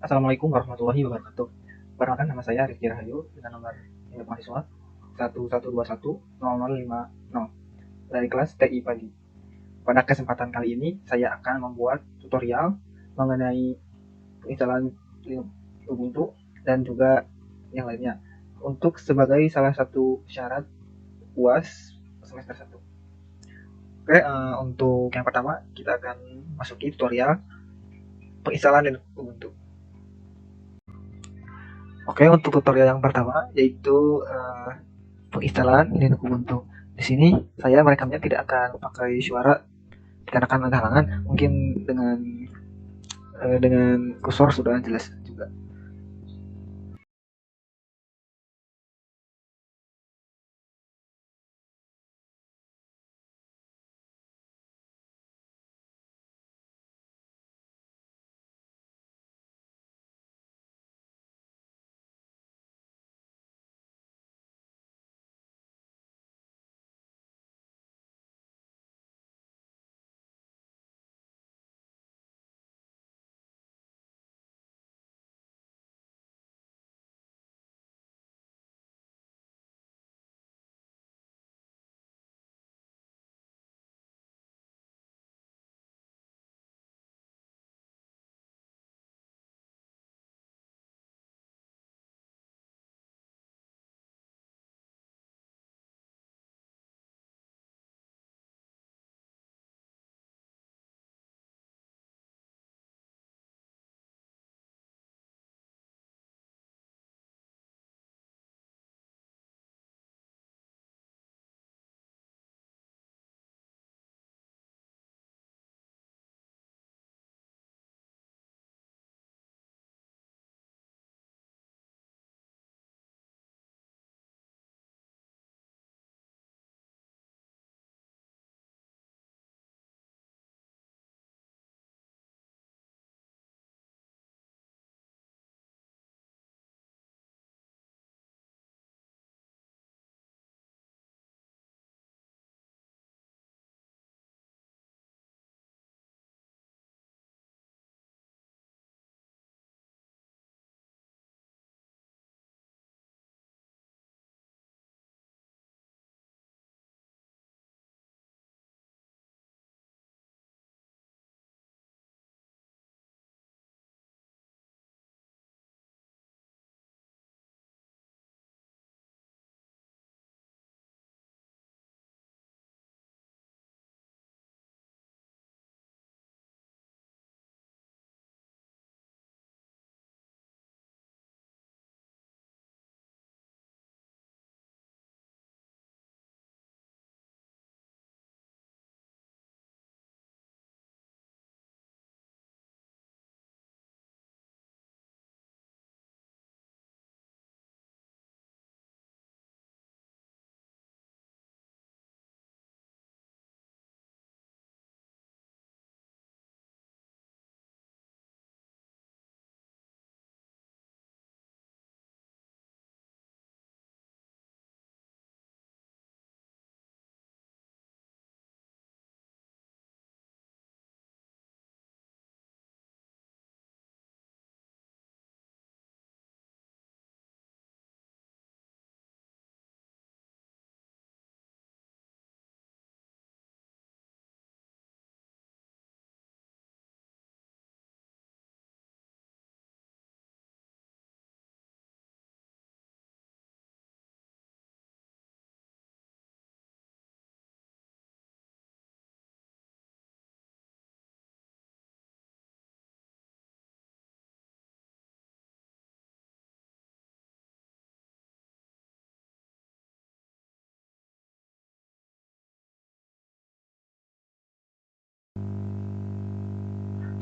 Assalamualaikum warahmatullahi wabarakatuh. Perkenalkan, nama saya Rifki Rahayu dengan nomor induk mahasiswa 11210050 dari kelas TI Pagi. Pada kesempatan kali ini saya akan membuat tutorial mengenai penginstalan Linux Ubuntu dan juga yang lainnya untuk sebagai salah satu syarat UAS semester 1. Oke, untuk yang pertama kita akan masuki tutorial penginstalan Linux Ubuntu. Oke, untuk tutorial yang pertama yaitu penginstalan Linux Ubuntu. Di sini saya merekamnya tidak akan pakai suara dikarenakan ada halangan. Mungkin dengan kursor sudah jelas juga.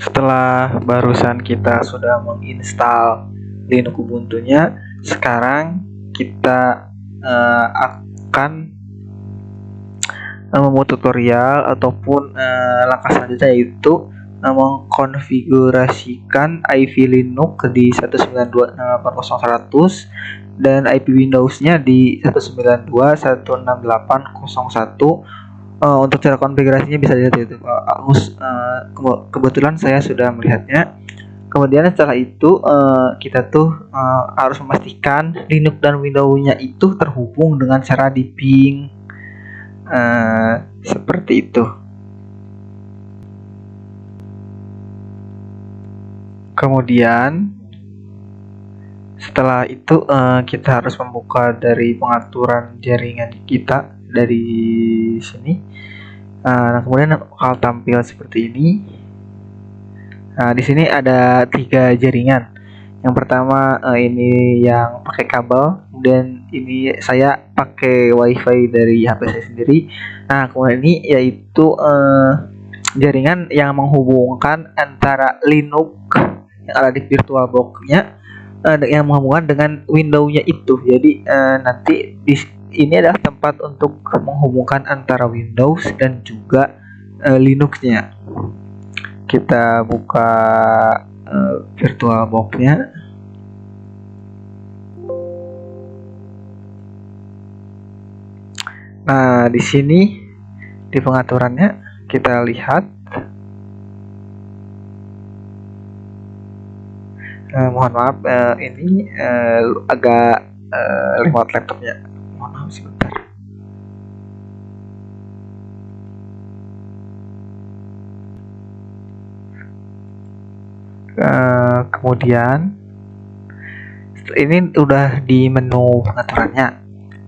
Setelah barusan kita sudah menginstal Linux Ubuntu-nya, sekarang kita akan membuat tutorial ataupun langkah selanjutnya yaitu mengkonfigurasikan IV Linux di 192.168.100 dan IP Windows-nya di 192.168.01. Untuk cara konfigurasinya bisa dilihat itu. Kebetulan saya sudah melihatnya. Kemudian setelah itu kita tuh harus memastikan Linux dan Windows-nya itu terhubung dengan cara di ping seperti itu. Kemudian setelah itu kita harus membuka dari pengaturan jaringan kita dari sini. Nah, kemudian bakal tampil seperti ini. Nah, di sini ada 3 jaringan. Yang pertama ini yang pakai kabel, dan ini saya pakai WiFi dari HP saya sendiri. Nah, kemudian ini yaitu jaringan yang menghubungkan antara Linux yang ada di VirtualBox-nya yang menghubungkan dengan Windows-nya itu. Jadi nanti ini adalah tempat untuk menghubungkan antara Windows dan juga Linux-nya. Kita buka VirtualBox-nya. Nah, di sini di pengaturannya kita lihat. Mohon maaf, ini agak lemot laptopnya. Mohon maaf sebentar. Kemudian ini udah di menu pengaturannya.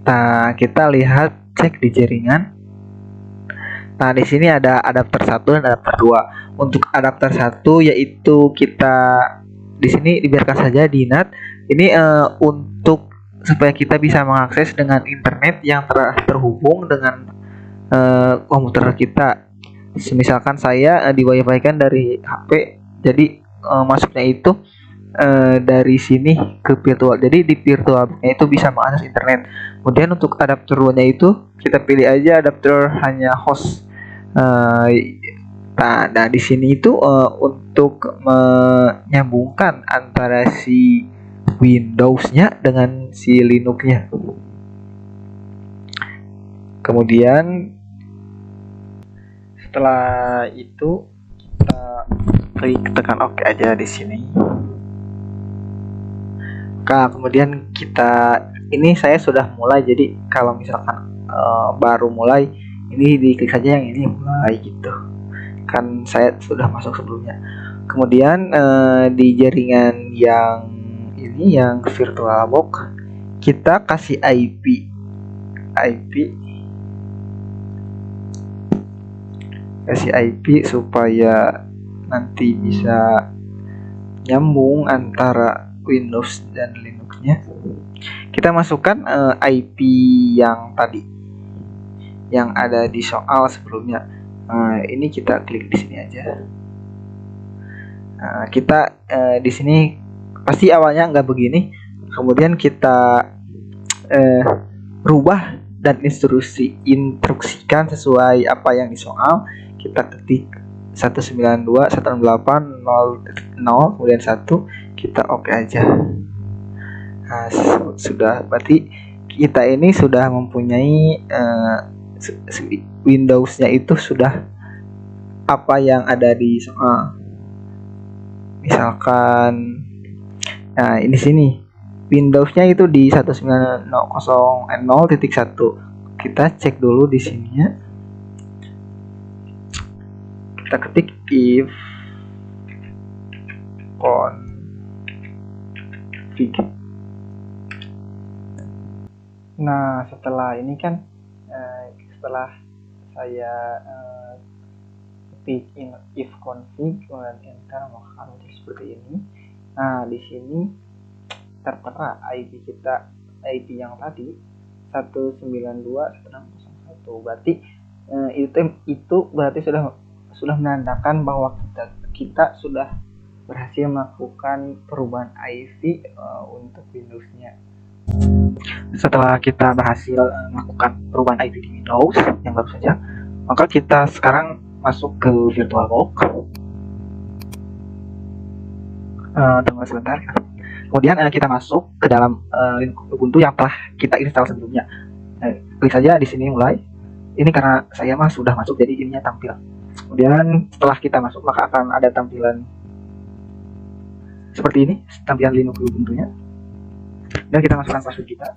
Nah, kita lihat cek di jaringan. Nah, di sini ada adapter 1 dan adapter 2. Untuk adapter 1 yaitu kita di sini dibiarkan saja di NAT. Ini untuk supaya kita bisa mengakses dengan internet yang terhubung dengan komputer kita. Misalkan saya di WiFi kan dari HP, jadi masuknya itu dari sini ke virtual. Jadi di virtualnya itu bisa mengakses internet. Kemudian untuk adapter 2-nya itu kita pilih aja adapter hanya host. Nah, di sini itu untuk menyambungkan antara si Windows-nya dengan si Linux-nya. Kemudian setelah itu kita klik tekan OK aja di sini. Nah, kemudian ini saya sudah mulai, jadi kalau misalkan baru mulai, ini diklik saja yang ini mulai gitu. Kan saya sudah masuk sebelumnya. Kemudian di jaringan yang ini yang VirtualBox kita kasih IP supaya nanti bisa nyambung antara Windows dan Linux-nya. Kita masukkan IP yang tadi yang ada di soal sebelumnya. Ini kita klik di sini aja. Kita di sini pasti awalnya nggak begini, kemudian kita rubah dan instruksikan sesuai apa yang di soal. Kita ketik 192.168.0.0 kemudian 1, kita OK aja. Nah, sudah, berarti kita ini sudah mempunyai Windows-nya itu sudah apa yang ada di soal. Misalkan nah ini sini Windows-nya itu di 19.0.0.1. Kita cek dulu di sininya. Kita ketik if config. Nah, setelah ini kan setelah saya ketik if config kemudian enter, maka muncul seperti ini. Nah, di sini tertera IP kita, IP yang tadi 192.168.0.1. Berarti itu berarti sudah menandakan bahwa kita sudah berhasil melakukan perubahan IP untuk Windows-nya. Setelah kita berhasil melakukan perubahan IP di Windows yang baru saja, maka kita sekarang masuk ke VirtualBox. Tunggu sebentar. Kemudian kita masuk ke dalam Ubuntu yang telah kita install sebelumnya. Klik saja di sini mulai. Ini karena saya sudah masuk, jadi ininya tampil. Kemudian setelah kita masuk, maka akan ada tampilan seperti ini tampilan Linux Ubuntu-nya. Dan kita masukkan password kita.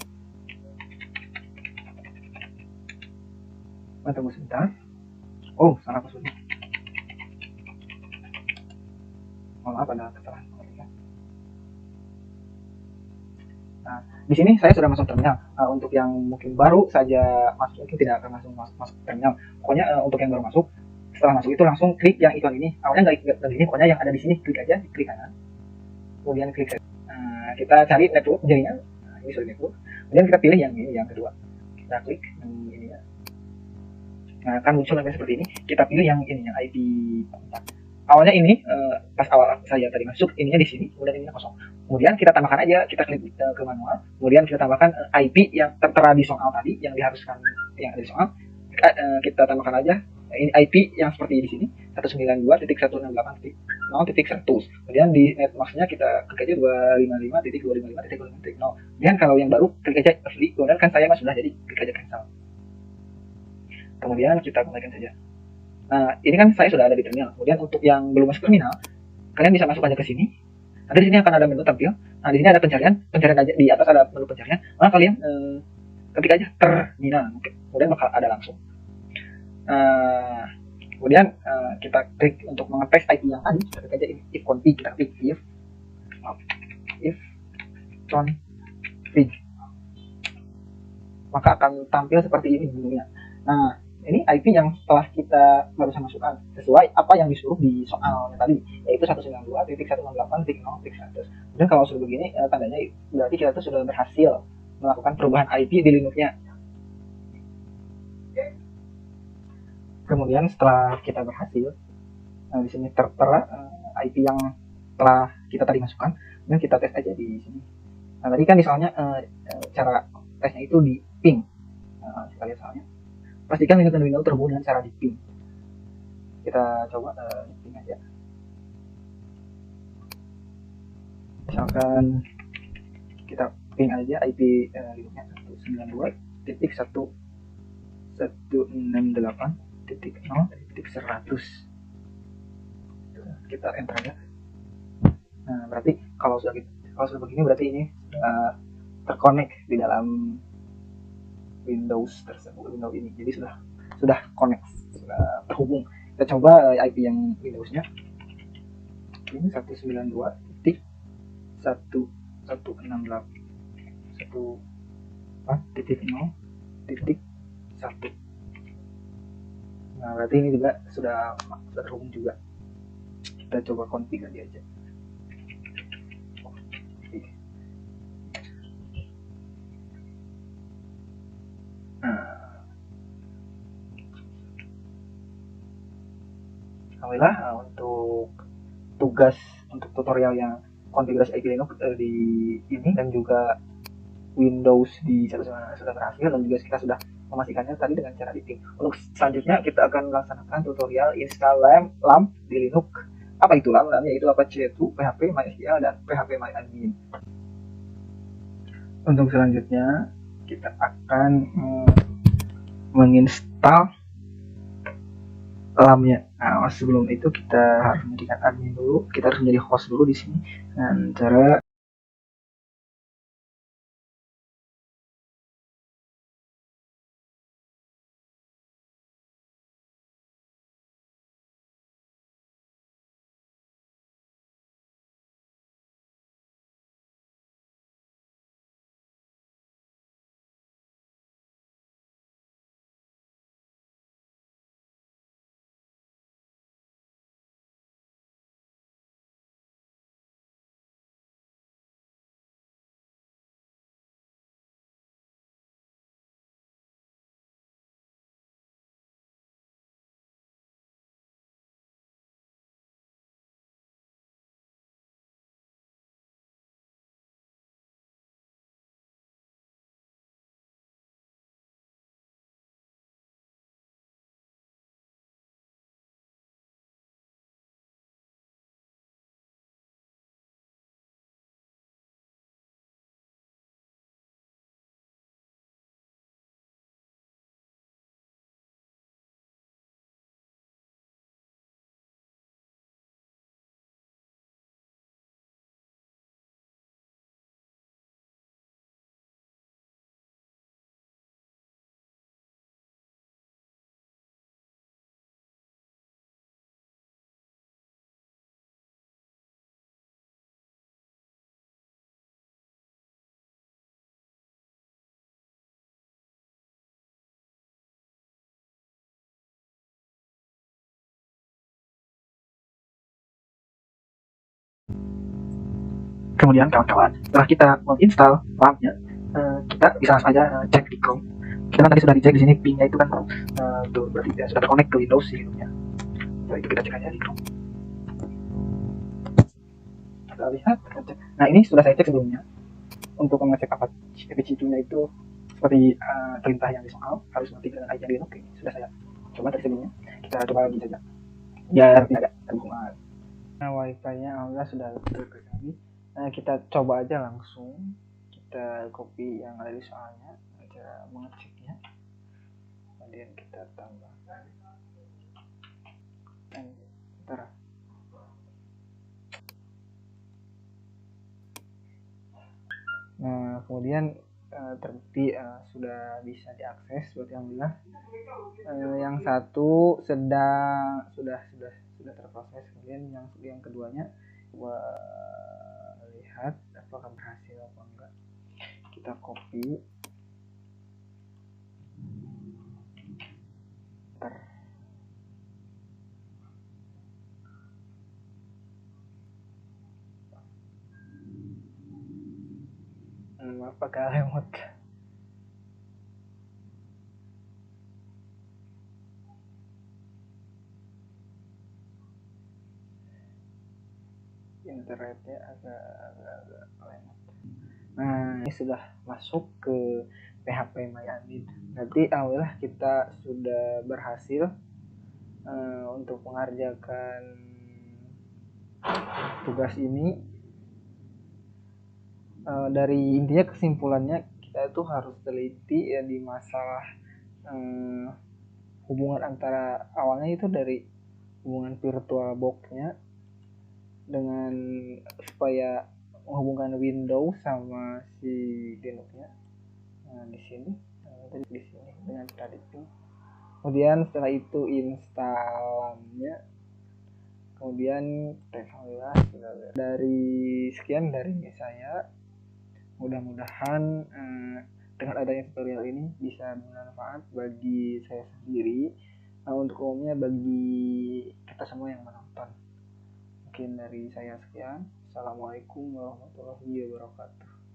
Tunggu sebentar. Oh, salah passwordnya. Maaf, ada kesalahan. Nah, di sini saya sudah masuk terminal. Untuk yang mungkin baru saja masuk, mungkin tidak akan langsung masuk terminal. Pokoknya untuk yang baru masuk, setelah masuk itu langsung klik yang ikon ini. Awalnya nggak ini, pokoknya yang ada di sini klik aja, klik kanan. Kemudian klik. Kita cari network jaringan. Ini sudah network. Kemudian kita pilih yang ini, yang kedua. Kita klik yang ini ya. Nah, kan muncul namanya seperti ini. Kita pilih yang ini, yang IP. Awalnya ini pas awal saya tadi masuk, ininya di sini, kemudian ininya kosong. Kemudian kita tambahkan aja, kita klik ke manual, kemudian kita tambahkan IP yang tertera di soal tadi, yang diharuskan yang ada di soal. Kita tambahkan aja ini IP yang seperti di sini, 192.168.0.100. Kemudian di netmasknya kita klik aja 255.255.255.0. Kemudian kalau yang baru klik aja asli, kemudian kan saya sudah, jadi klik aja cancel. Kemudian kita kembalikan saja. Nah, ini kan saya sudah ada di terminal. Kemudian untuk yang belum masuk terminal, kalian bisa masuk aja ke sini. Nanti di sini akan ada menu tampil. Nah, di sini ada pencarian aja, di atas ada menu pencarian. Maka kalian ketik aja terminal, kemudian bakal ada langsung. Kemudian kita klik untuk mengetes IP yang tadi. Kita klik aja if config, kita klik if config, maka akan tampil seperti ini menunya. Nah, ini IP yang telah kita barusan masukkan sesuai apa yang disuruh di soalnya tadi, yaitu 192.168.0.100. Kemudian kalau sudah begini, tandanya berarti kita tuh sudah berhasil melakukan perubahan IP di Linux-nya. Kemudian setelah kita berhasil, di sini tertera IP yang telah kita tadi masukkan, dan kita tes aja di sini. Nah, tadi kan misalnya cara tesnya itu di ping. Kita lihat soalnya. Pastikan Linux dan Windows terhubung dengan cara di ping. Kita coba ping aja. Misalkan kita ping aja IP Linuxnya 192.168.0.100. Kita enter aja. Nah, berarti kalau sudah begini, berarti ini terkonek di dalam Windows tersebut, Windows ini. Jadi sudah connect, sudah terhubung. Kita coba IP yang Windowsnya. Ini 192.168.0.1. Nah, berarti ini juga sudah terhubung juga. Kita coba config aja. Alhamdulillah, untuk tugas untuk tutorial yang konfigurasi IP Linux di ini dan juga Windows di sudah berhasil, dan juga kita sudah memastikannya tadi dengan cara di ping. Untuk selanjutnya kita akan melaksanakan tutorial install LAMP di Linux. Apa itu LAMP? Yaitu Apache 2, PHP MySQL, dan PHP MyAdmin. Untuk selanjutnya kita akan menginstal LAMP-nya. Nah, sebelum itu kita harus menjadikan admin dulu. Kita harus menjadi host dulu di sini dengan cara Kemudian kawan-kawan, setelah kita menginstal filenya, kita bisa langsung aja cek di Chrome. Kita kan tadi sudah dicek di sini pin-nya itu kan tuh berarti ya, sudah terkonek ke Windows sih ya. Setelah itu kita cek aja di Chrome. Kita lihat, kita cek. Nah ini sudah saya cek sebelumnya. Untuk mengecek Apache 2-nya itu seperti perintah yang di soal harus mati dengan ID Linux. Oke, sudah saya coba dari sebelumnya. Kita coba lagi saja biar tidak terganggu. Nah, wifi-nya alhamdulillah sudah terkendali. Nah, kita coba aja langsung kita copy yang ada di soalnya, cara mengeceknya. Kemudian kita tambahkan enter. Nah, kemudian terbukti sudah bisa diakses buat alhamdulillah. Yang satu sudah terproses, kemudian yang keduanya coba lihat apakah berhasil apa enggak. Kita copy pakai remote. Internetnya agak lemot. Nah, ini sudah masuk ke PHP MyAdmin. Nanti alhamdulillah kita sudah berhasil untuk mengerjakan tugas ini. Dari intinya kesimpulannya kita itu harus teliti ya di masalah hubungan antara awalnya itu dari hubungan virtual box-nya dengan supaya menghubungkan Windows sama si Linux-nya. Nah, di sini dengan tadi itu. Kemudian setelah itu instalnya, kemudian alhamdulillah dari sekian dari saya. Mudah-mudahan dengan adanya tutorial ini bisa bermanfaat bagi saya sendiri, untuk umumnya bagi kita semua yang menonton. Mungkin dari saya sekian. Assalamualaikum warahmatullahi wabarakatuh.